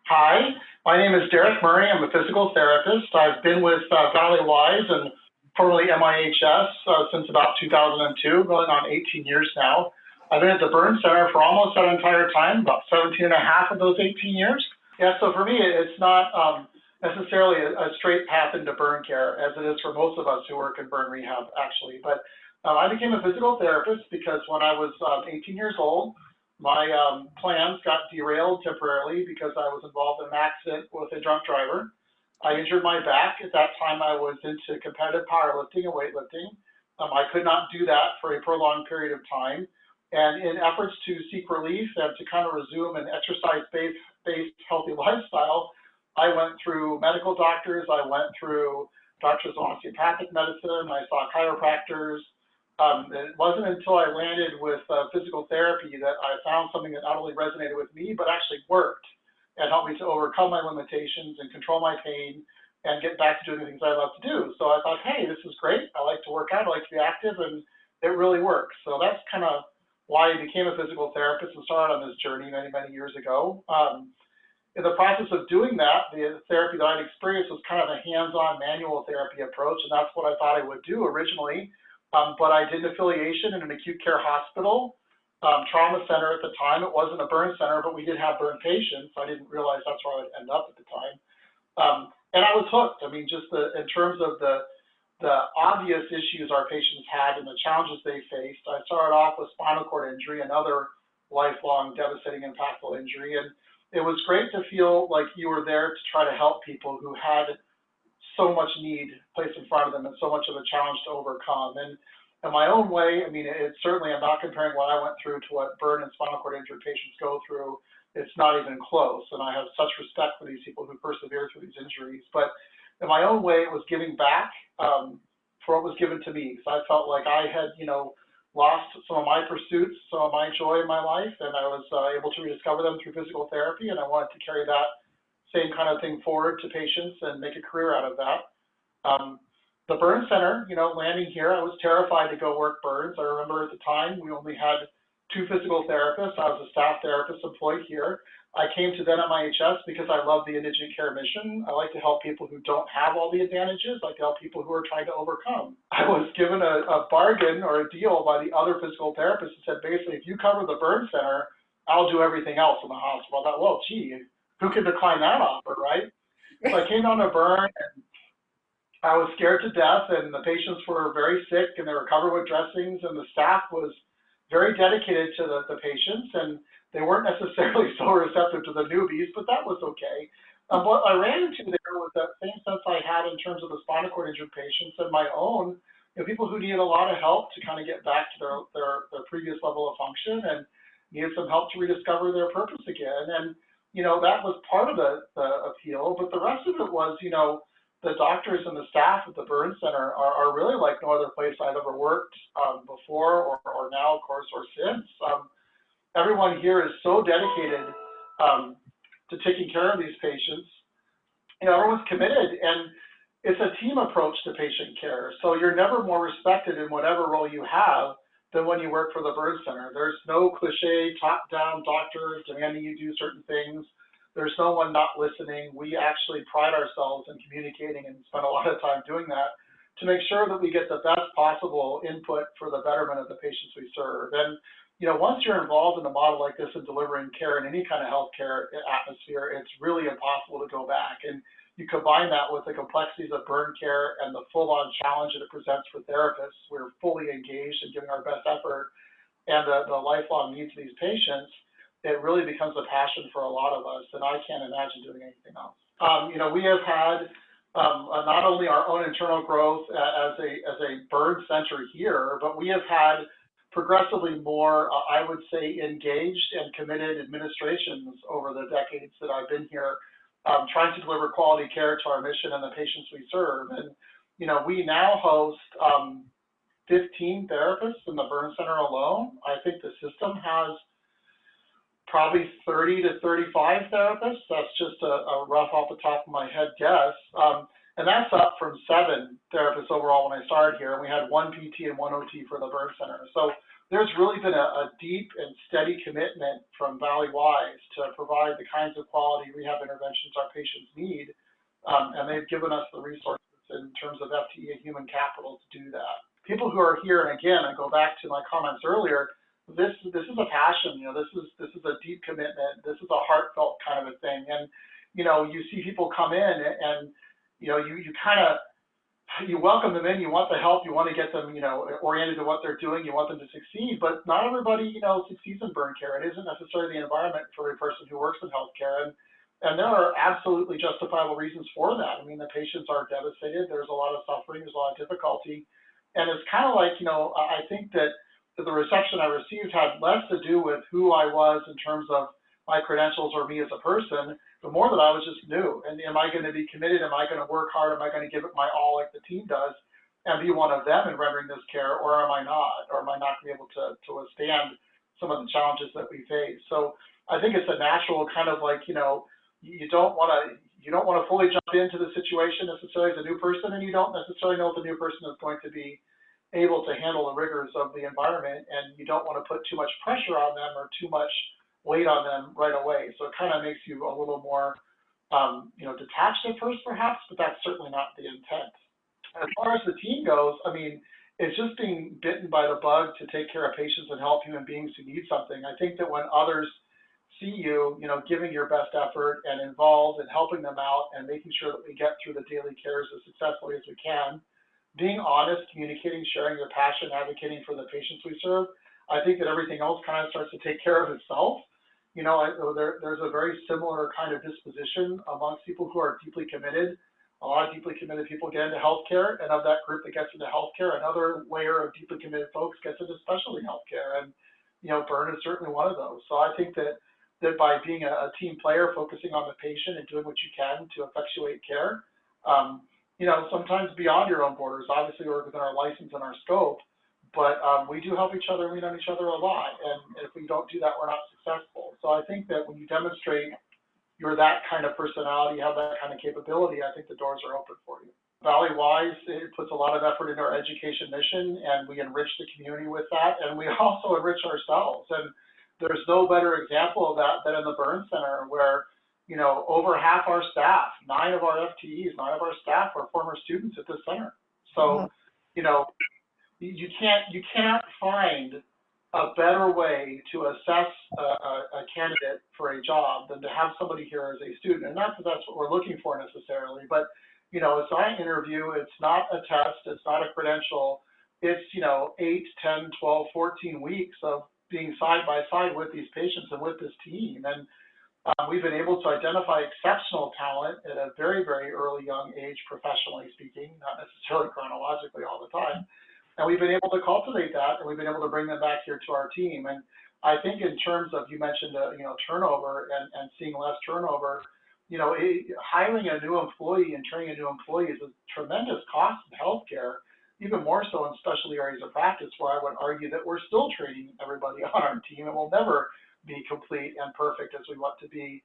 Hi, my name is Derek Murray. I'm a physical therapist. I've been with Valleywise and formerly MIHS since about 2002, going on 18 years now. I've been at the Burn Center for almost that entire time, about 17 and a half of those 18 years. Yeah, so for me, it's not necessarily a straight path into burn care, as it is for most of us who work in burn rehab, actually. But I became a physical therapist because when I was 18 years old, my plans got derailed temporarily because I was involved in an accident with a drunk driver. I injured my back. At that time, I was into competitive powerlifting and weightlifting. I could not do that for a prolonged period of time. And in efforts to seek relief and to kind of resume an exercise-based healthy lifestyle, I went through medical doctors. I went through doctors of osteopathic medicine. I saw chiropractors. It wasn't until I landed with physical therapy that I found something that not only resonated with me, but actually worked and helped me to overcome my limitations and control my pain and get back to doing the things I love to do. So I thought, hey, this is great. I like to work out. I like to be active, and it really works. So that's kind of why I became a physical therapist and started on this journey many, many years ago. In the process of doing that, the therapy that I'd experienced was kind of a hands-on manual therapy approach, and that's what I thought I would do originally. But I did an affiliation in an acute care hospital, trauma center at the time. It wasn't a burn center, but we did have burn patients. I didn't realize that's where I would end up at the time. And I was hooked. I mean, just in terms of the obvious issues our patients had and the challenges they faced. I started off with spinal cord injury, another lifelong, devastating, impactful injury. And it was great to feel like you were there to try to help people who had so much need placed in front of them and so much of a challenge to overcome. And in my own way, I mean, it's certainly, I'm not comparing what I went through to what burn and spinal cord injury patients go through. It's not even close. And I have such respect for these people who persevere through these injuries. But in my own way, it was giving back for what was given to me. So I felt like I had, lost some of my pursuits, some of my joy in my life, and I was able to rediscover them through physical therapy. And I wanted to carry that same kind of thing forward to patients and make a career out of that. The burn center, landing here, I was terrified to go work burns. I remember at the time we only had 2 physical therapists. I was a staff therapist employed here. I came to then MIHS because I love the indigent care mission. I like to help people who don't have all the advantages. I like to help people who are trying to overcome. I was given a bargain or a deal by the other physical therapist that said, basically, if you cover the burn center, I'll do everything else in the hospital. I thought, well, gee, who can decline that offer, right? So I came down to burn, and I was scared to death, and the patients were very sick, and they were covered with dressings, and the staff was very dedicated to the patients, and they weren't necessarily so receptive to the newbies, but that was okay. What I ran into there was that same sense I had in terms of the spinal cord injured patients and my own, people who needed a lot of help to kind of get back to their previous level of function and needed some help to rediscover their purpose again. And, that was part of the appeal, but the rest of it was, the doctors and the staff at the burn center are really like no other place I've ever worked before or now, of course, or since. Everyone here is so dedicated to taking care of these patients. Everyone's committed, and it's a team approach to patient care. So you're never more respected in whatever role you have than when you work for the burn center. There's no cliche top-down doctor demanding you do certain things. There's no one not listening. We actually pride ourselves in communicating and spend a lot of time doing that to make sure that we get the best possible input for the betterment of the patients we serve. And once you're involved in a model like this and delivering care in any kind of healthcare atmosphere, it's really impossible to go back. And you combine that with the complexities of burn care and the full-on challenge that it presents for therapists. We're fully engaged in giving our best effort, and the lifelong needs of these patients. It really becomes a passion for a lot of us, and I can't imagine doing anything else. We have had not only our own internal growth as a burn center here, but we have had progressively more, I would say, engaged and committed administrations over the decades that I've been here, trying to deliver quality care to our mission and the patients we serve. And, we now host 15 therapists in the burn center alone. I think the system has probably 30 to 35 therapists. That's just a rough off the top of my head guess. And that's up from 7 therapists overall when I started here. And we had 1 PT and 1 OT for the burn center. So there's really been a deep and steady commitment from Valleywise to provide the kinds of quality rehab interventions our patients need, and they've given us the resources in terms of FTE and human capital to do that. People who are here, and again, I go back to my comments earlier, this is a passion, this is a deep commitment, this is a heartfelt kind of a thing. And, you see people come in and, you welcome them in, you want the help, you want to get them, oriented to what they're doing, you want them to succeed, but not everybody, succeeds in burn care. It isn't necessarily the environment for a person who works in healthcare. And there are absolutely justifiable reasons for that. I mean, the patients are devastated, there's a lot of suffering, there's a lot of difficulty. And it's kind of like, I think that the reception I received had less to do with who I was in terms of my credentials or me as a person, but more that I was just new. And am I going to be committed? Am I going to work hard? Am I going to give it my all like the team does and be one of them in rendering this care, or am I not? Or am I not going to be able to withstand some of the challenges that we face? So I think it's a natural kind of like, you don't want to fully jump into the situation necessarily as a new person, and you don't necessarily know if the new person is going to be able to handle the rigors of the environment, and you don't want to put too much pressure on them or too much weight on them right away. So it kind of makes you a little more, detached at first perhaps, but that's certainly not the intent. As far as the team goes, I mean, it's just being bitten by the bug to take care of patients and help human beings who need something. I think that when others see you, giving your best effort and involved and helping them out and making sure that we get through the daily cares as successfully as we can, being honest, communicating, sharing your passion, advocating for the patients we serve, I think that everything else kind of starts to take care of itself. There's a very similar kind of disposition amongst people who are deeply committed. A lot of deeply committed people get into healthcare, and of that group that gets into healthcare, another layer of deeply committed folks gets into specialty healthcare, and burn is certainly one of those. So I think that by being a team player, focusing on the patient and doing what you can to effectuate care, sometimes beyond your own borders, obviously we're within our license and our scope, but we do help each other, lean on each other a lot, and if we don't do that, we're not successful. So I think that when you demonstrate you're that kind of personality, have that kind of capability, I think the doors are open for you. Valleywise, it puts a lot of effort into our education mission, and we enrich the community with that, and we also enrich ourselves. And there's no better example of that than in the Burn Center, where over half our staff, 9 of our FTEs, 9 of our staff are former students at this center. So, you cannot find a better way to assess a candidate for a job than to have somebody here as a student. And not that that's what we're looking for necessarily, but it's not an interview, it's not a test, it's not a credential. It's 8, 10, 12, 14 weeks of being side by side with these patients and with this team. And we've been able to identify exceptional talent at a very, very early young age, professionally speaking, not necessarily chronologically all the time. And we've been able to cultivate that, and we've been able to bring them back here to our team. And I think in terms of, you mentioned, turnover and seeing less turnover, hiring a new employee and training a new employee is a tremendous cost in healthcare, even more so in specialty areas of practice, where I would argue that we're still training everybody on our team, and we'll never be complete and perfect as we want to be.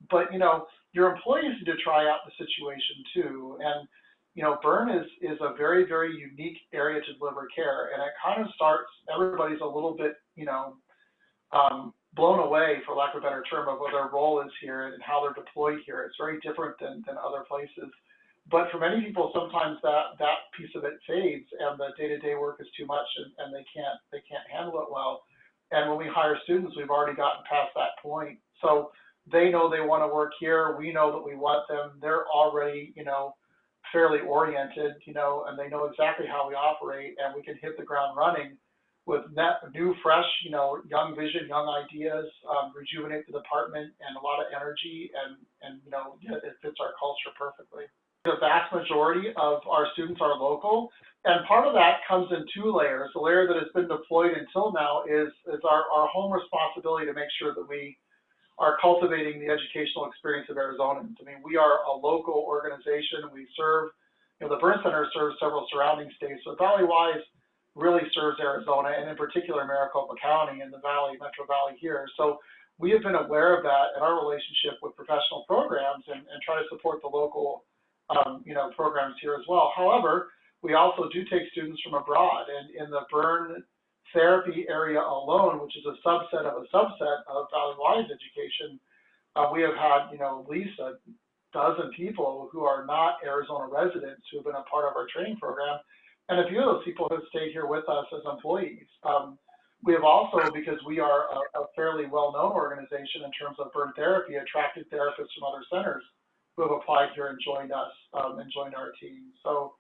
But, your employees need to try out the situation too. And, burn is a very, very unique area to deliver care. And it kind of starts, everybody's a little bit, blown away, for lack of a better term, of what their role is here and how they're deployed here. It's very different than other places. But for many people, sometimes that piece of it fades, and the day-to-day work is too much, and they can't handle it well. And when we hire students, we've already gotten past that point. So they know they want to work here. We know that we want them. They're already, fairly oriented, and they know exactly how we operate, and we can hit the ground running with new, fresh, young vision, young ideas, rejuvenate the department, and a lot of energy, and it fits our culture perfectly. The vast majority of our students are local, and part of that comes in 2 layers. The layer that has been deployed until now is our home responsibility to make sure that we are cultivating the educational experience of Arizonans. I mean, we are a local organization. We serve, the Burn Center serves several surrounding states, so Valleywise really serves Arizona, and in particular Maricopa County and the Valley, Metro Valley here. So we have been aware of that in our relationship with professional programs and try to support the local programs here as well. However, we also do take students from abroad, and in the Burn therapy area alone, which is a subset of Valleywise education, we have had, at least a dozen people who are not Arizona residents who have been a part of our training program. And a few of those people have stayed here with us as employees. We have also, because we are a fairly well-known organization in terms of burn therapy, attracted therapists from other centers who have applied here and joined us and joined our team. So,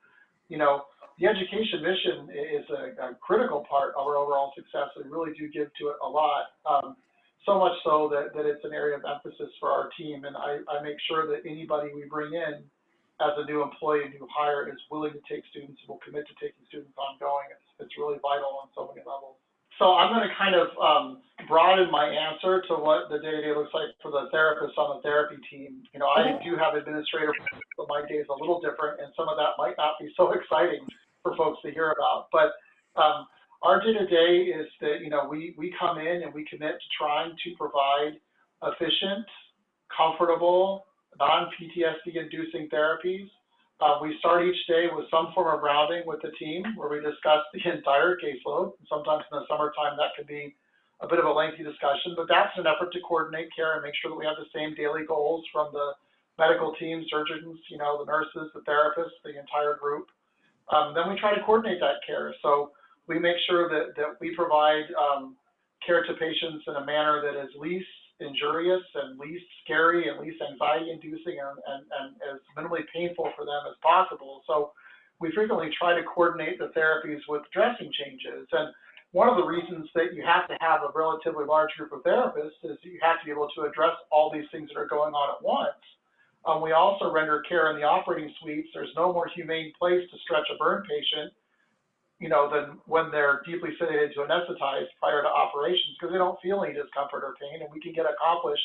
the education mission is a critical part of our overall success. We really do give to it a lot, so much so that it's an area of emphasis for our team. And I make sure that anybody we bring in as a new employee, new hire, is willing to take students and will commit to taking students ongoing. It's really vital on so many levels. So I'm going to kind of broaden my answer to what the day-to-day looks like for the therapists on the therapy team. I do have administrators, but my day is a little different, and some of that might not be so exciting for folks to hear about. But our day-to-day is that, we come in and we commit to trying to provide efficient, comfortable, non-PTSD inducing therapies. We start each day with some form of rounding with the team where we discuss the entire caseload. Sometimes in the summertime that can be a bit of a lengthy discussion, but that's an effort to coordinate care and make sure that we have the same daily goals from the medical team, surgeons, the nurses, the therapists, the entire group. Then we try to coordinate that care. So we make sure that we provide care to patients in a manner that is least injurious and least scary and least anxiety inducing and as minimally painful for them as possible. So we frequently try to coordinate the therapies with dressing changes. And one of the reasons that you have to have a relatively large group of therapists is you have to be able to address all these things that are going on at once. We also render care in the operating suites. There's no more humane place to stretch a burn patient than when they're deeply sedated to anesthetized prior to operations, because they don't feel any discomfort or pain, and we can get accomplished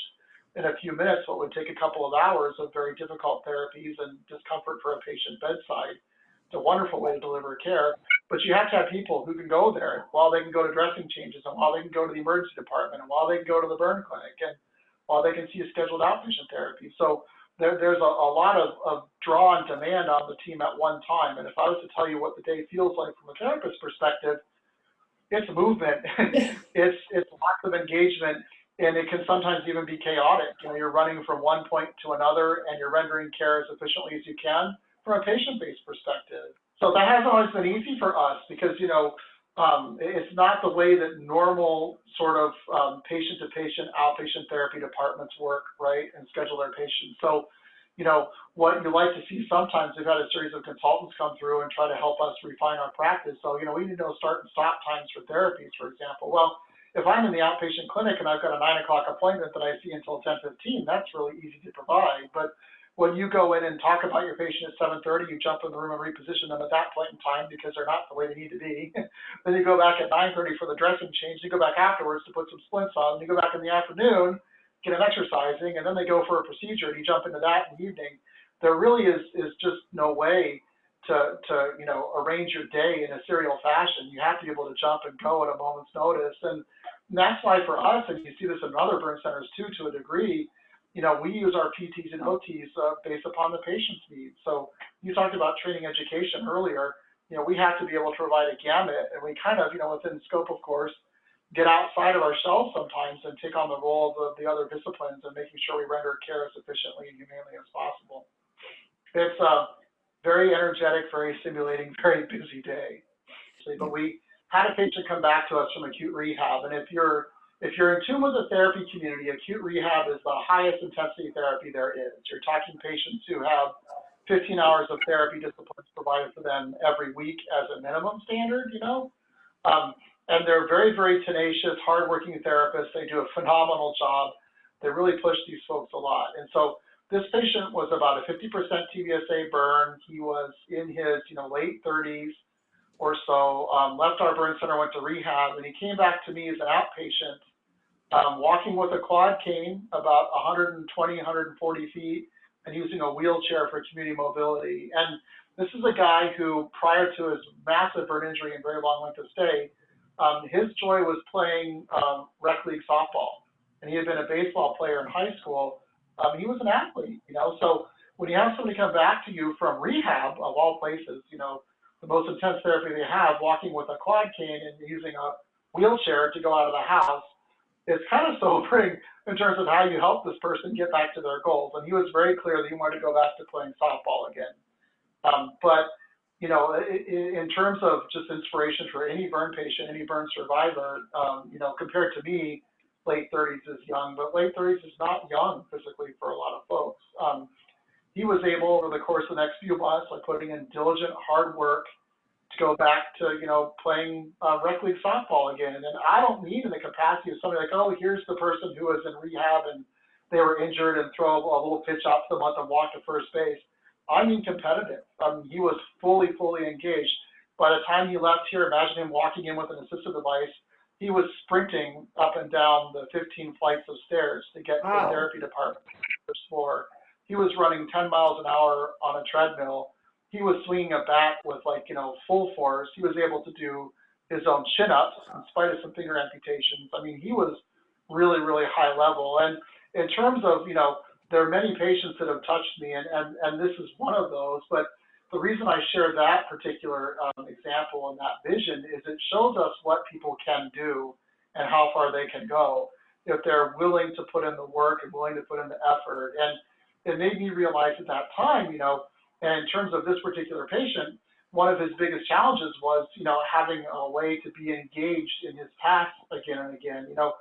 in a few minutes what would take a couple of hours of very difficult therapies and discomfort for a patient bedside. It's a wonderful way to deliver care, but you have to have people who can go there while they can go to dressing changes, and while they can go to the emergency department, and while they can go to the burn clinic, and while they can see a scheduled outpatient therapy. So there's a lot of draw on demand on the team at one time. And if I was to tell you what the day feels like from a therapist perspective, it's movement, it's lots of engagement, and it can sometimes even be chaotic. You're running from one point to another, and you're rendering care as efficiently as you can from a patient-based perspective. So that hasn't always been easy for us because, it's not the way that normal sort of patient-to-patient outpatient therapy departments work, right, and schedule their patients. So, what you like to see sometimes, we've had a series of consultants come through and try to help us refine our practice. So, we need to know start and stop times for therapies, for example. Well, if I'm in the outpatient clinic and I've got a 9 o'clock appointment that I see until 10:15, that's really easy to provide. But when you go in and talk about your patient at 7:30, you jump in the room and reposition them at that point in time because they're not the way they need to be. Then you go back at 9:30 for the dressing change. You go back afterwards to put some splints on. You go back in the afternoon, get them exercising, and then they go for a procedure, and you jump into that in the evening. There really is just no way to arrange your day in a serial fashion. You have to be able to jump and go at a moment's notice. And that's why for us, and you see this in other burn centers too, to a degree, we use our PTs and OTs based upon the patient's needs. So you talked about training education earlier. We have to be able to provide a gamut, and we kind of, within scope, of course, get outside of ourselves sometimes and take on the role of the other disciplines and making sure we render care as efficiently and humanely as possible. It's a very energetic, very stimulating, very busy day. But we had a patient come back to us from acute rehab, and if you're in tune with the therapy community, acute rehab is the highest intensity therapy there is. You're talking patients who have 15 hours of therapy disciplines provided for them every week as a minimum standard, and they're very, very tenacious, hardworking therapists. They do a phenomenal job. They really push these folks a lot. And so this patient was about a 50% TBSA burn. He was in his, late 30s or so, left our burn center, went to rehab, and he came back to me as an outpatient, walking with a quad cane about 120, 140 feet, and using a wheelchair for community mobility. And this is a guy who, prior to his massive burn injury and very long length of stay, his joy was playing rec league softball. And he had been a baseball player in high school. He was an athlete, So when you have somebody come back to you from rehab, of all places, the most intense therapy they have, walking with a quad cane and using wheelchair to go out of the house, it's kind of sobering in terms of how you help this person get back to their goals. And he was very clear that he wanted to go back to playing softball again. But you know, in terms of just inspiration for any burn patient, any burn survivor, you know, compared to me, late 30s is young, but late 30s is not young physically for a lot of folks. He was able, over the course of the next few months, like putting in diligent, hard work, to go back to, you know, playing rec league softball again. And I don't mean in the capacity of somebody like, oh, here's the person who was in rehab and they were injured and throw a little pitch out to them and walk to first base. I mean competitive. He was fully engaged. By the time he left here, imagine him walking in with an assistive device. He was sprinting up and down the 15 flights of stairs to get to the therapy department, first floor. He was running 10 miles an hour on a treadmill. He was swinging a bat with, like, you know, full force. He was able to do his own chin-ups in spite of some finger amputations. I mean, he was really high level. And in terms of, you know, there are many patients that have touched me, and this is one of those, but the reason I share that particular example and that vision is it shows us what people can do and how far they can go if they're willing to put in the work and willing to put in the effort. And it made me realize at that time, you know, and in terms of this particular patient, one of his biggest challenges was, you know, having a way to be engaged in his tasks again and again. You know,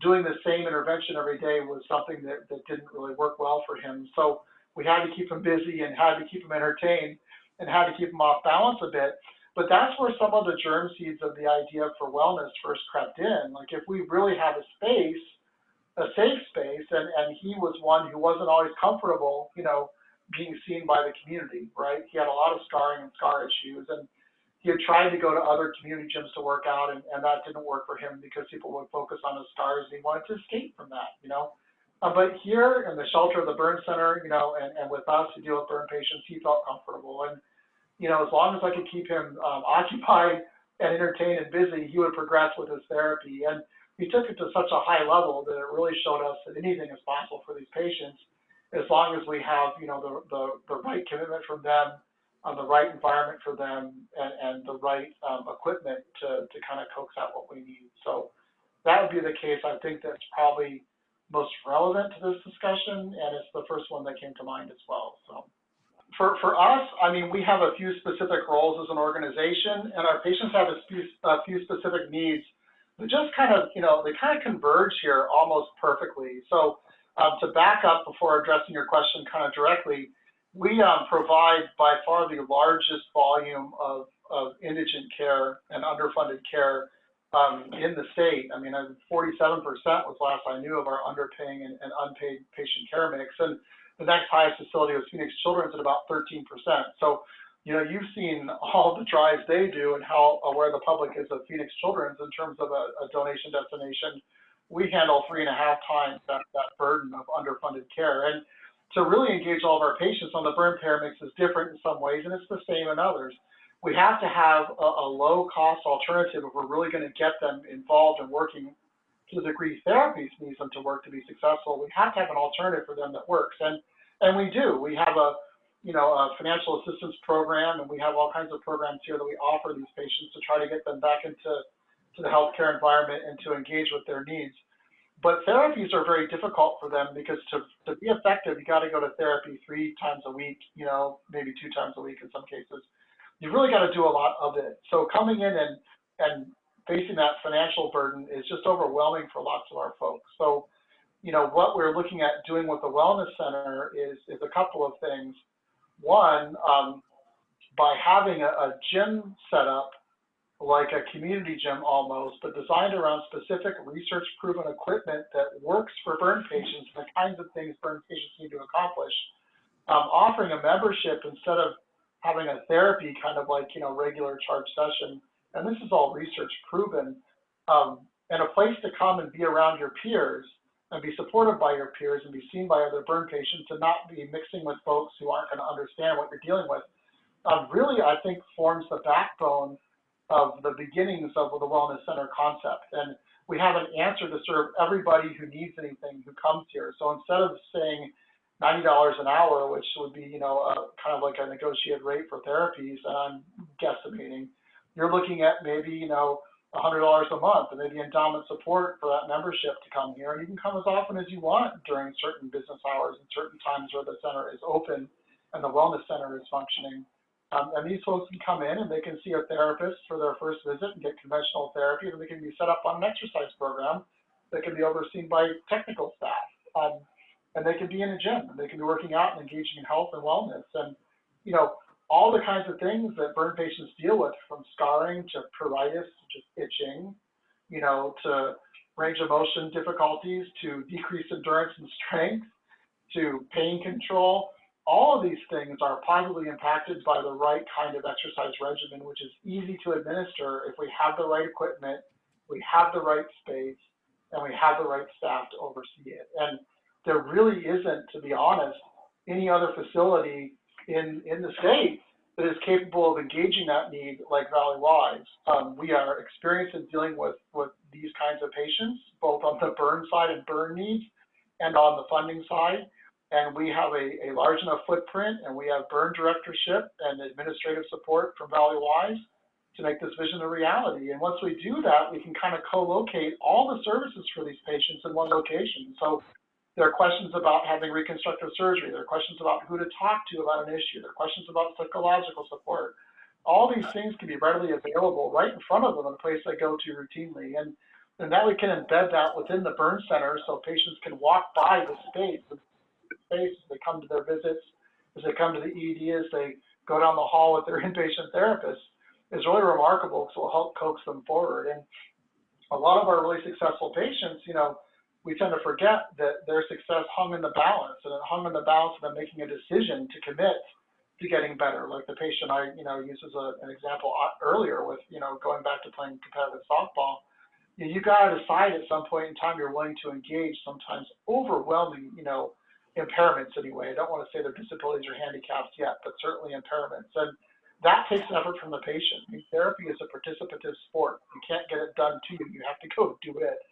doing the same intervention every day was something that didn't really work well for him. So we had to keep him busy and had to keep him entertained and had to keep him off balance a bit. But that's where some of the germ seeds of the idea for wellness first crept in. Like, if we really have a space, a safe space, and he was one who wasn't always comfortable, you know, being seen by the community, right? He had a lot of scarring and scar issues, and he had tried to go to other community gyms to work out, and that didn't work for him because people would focus on his scars, and he wanted to escape from that, you know? But here in the shelter of the burn center, you know, and with us who deal with burn patients, he felt comfortable. And, you know, as long as I could keep him occupied and entertained and busy, he would progress with his therapy. And he took it to such a high level that it really showed us that anything is possible for these patients, as long as we have, you know, the right commitment from them, the right environment for them, and the right equipment to kind of coax out what we need. So that would be the case. I think that's probably most relevant to this discussion, and it's the first one that came to mind as well. So for us, I mean, we have a few specific roles as an organization, and our patients have a few specific needs that just kind of, you know, they kind of converge here almost perfectly. So to back up before addressing your question kind of directly, we provide by far the largest volume of indigent care and underfunded care in the state. I mean, 47% was last I knew of our underpaying and unpaid patient care mix. And the next highest facility was Phoenix Children's at about 13%. So, you know, you've seen all the drives they do and how aware the public is of Phoenix Children's in terms of a donation destination. We handle 3.5 times that burden of underfunded care. And to really engage all of our patients on the burn payer mix is different in some ways, and it's the same in others. We have to have a low-cost alternative if we're really going to get them involved and working to the degree therapies needs them to work to be successful. We have to have an alternative for them that works, and we do. We have a financial assistance program, and we have all kinds of programs here that we offer these patients to try to get them back into the healthcare environment and to engage with their needs. But therapies are very difficult for them because to be effective, you got to go to therapy 3 times a week, you know, maybe 2 times a week in some cases. You've really got to do a lot of it. So coming in and facing that financial burden is just overwhelming for lots of our folks. So, you know, what we're looking at doing with the Wellness Center is a couple of things. One, by having a gym set up, like a community gym almost, but designed around specific research-proven equipment that works for burn patients and the kinds of things burn patients need to accomplish. Offering a membership instead of having a therapy kind of like, you know, regular charge session, and this is all research-proven, and a place to come and be around your peers and be supported by your peers and be seen by other burn patients and not be mixing with folks who aren't going to understand what you're dealing with, really, I think, forms the backbone of the beginnings of the Wellness Center concept. And we have an answer to serve everybody who needs anything who comes here. So instead of saying $90 an hour, which would be, you know, kind of like a negotiated rate for therapies, and I'm guesstimating, you're looking at maybe, you know, $100 a month, and maybe endowment support for that membership to come here. And you can come as often as you want during certain business hours and certain times where the center is open and the wellness center is functioning. And these folks can come in and they can see a therapist for their first visit and get conventional therapy, and they can be set up on an exercise program that can be overseen by technical staff. And they can be in a gym, and they can be working out and engaging in health and wellness. And, you know, all the kinds of things that burn patients deal with, from scarring to pruritus, to just itching, you know, to range of motion difficulties, to decreased endurance and strength, to pain control. All of these things are positively impacted by the right kind of exercise regimen, which is easy to administer if we have the right equipment, we have the right space, and we have the right staff to oversee it. And there really isn't, to be honest, any other facility in the state that is capable of engaging that need like Valleywise. We are experienced in dealing with these kinds of patients, both on the burn side and burn needs, and on the funding side. And we have a large enough footprint, and we have burn directorship and administrative support from Valleywise to make this vision a reality. And once we do that, we can kind of co-locate all the services for these patients in one location. So there are questions about having reconstructive surgery. There are questions about who to talk to about an issue. There are questions about psychological support. All these things can be readily available right in front of them in a place they go to routinely. And that we can embed that within the burn center so patients can walk by the space as they come to their visits, as they come to the ED, as they go down the hall with their inpatient therapist, is really remarkable because it will help coax them forward. And a lot of our really successful patients, you know, we tend to forget that their success hung in the balance, and it hung in the balance of them making a decision to commit to getting better. Like the patient I, you know, used as an example earlier with, you know, going back to playing competitive softball. You got to decide at some point in time you're willing to engage sometimes overwhelming, you know, impairments anyway. I don't want to say they're disabilities or handicaps yet, but certainly impairments. And that takes effort from the patient. I mean, therapy is a participative sport. You can't get it done to you. You have to go do it.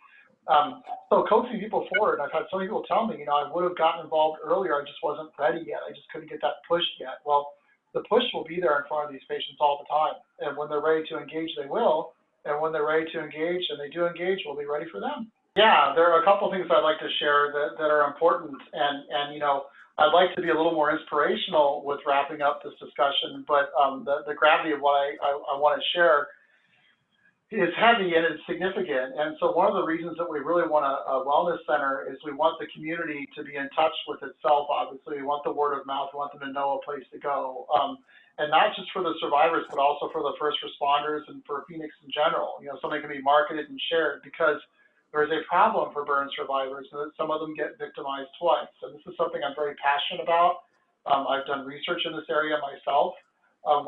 So coaching people forward, I've had some people tell me, you know, I would have gotten involved earlier, I just wasn't ready yet, I just couldn't get that push yet. Well, the push will be there in front of these patients all the time, and when they're ready to engage, they will, and when they're ready to engage, and they do engage, we'll be ready for them. Yeah, there are a couple of things I'd like to share that are important, and you know, I'd like to be a little more inspirational with wrapping up this discussion, but the gravity of what I want to share is heavy and it's significant. And so one of the reasons that we really want a wellness center is we want the community to be in touch with itself. Obviously, we want the word of mouth. We want them to know a place to go. And not just for the survivors, but also for the first responders and for Phoenix in general. You know, something can be marketed and shared because there's a problem for burn survivors and that some of them get victimized twice. And this is something I'm very passionate about. I've done research in this area myself.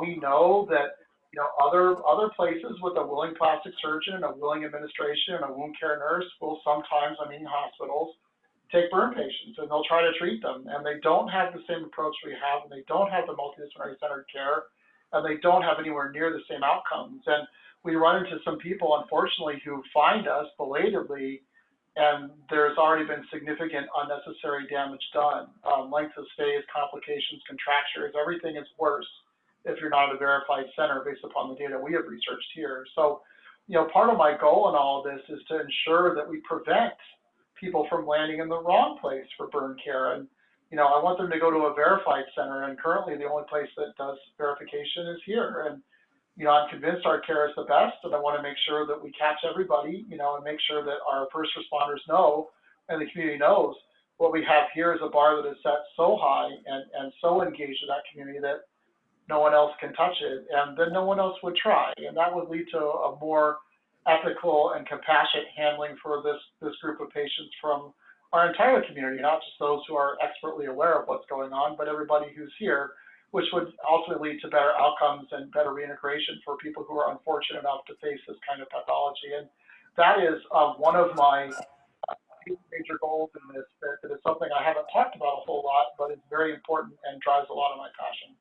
We know that, you know, other places with a willing plastic surgeon, a willing administration, and a wound care nurse will sometimes, I mean hospitals, take burn patients and they'll try to treat them. And they don't have the same approach we have, and they don't have the multidisciplinary centered care, and they don't have anywhere near the same outcomes. And we run into some people, unfortunately, who find us belatedly, and there's already been significant unnecessary damage done. Length of stays, complications, contractures, everything is worse if you're not a verified center based upon the data we have researched here. So, you know, part of my goal in all of this is to ensure that we prevent people from landing in the wrong place for burn care. And, you know, I want them to go to a verified center, and currently the only place that does verification is here. And, you know, I'm convinced our care is the best, and I want to make sure that we catch everybody, you know, and make sure that our first responders know and the community knows what we have here is a bar that is set so high and so engaged with that community that no one else can touch it, and then no one else would try. And that would lead to a more ethical and compassionate handling for this group of patients from our entire community, not just those who are expertly aware of what's going on, but everybody who's here, which would also lead to better outcomes and better reintegration for people who are unfortunate enough to face this kind of pathology. And that is one of my major goals in this, that is something I haven't talked about a whole lot, but it's very important and drives a lot of my passion.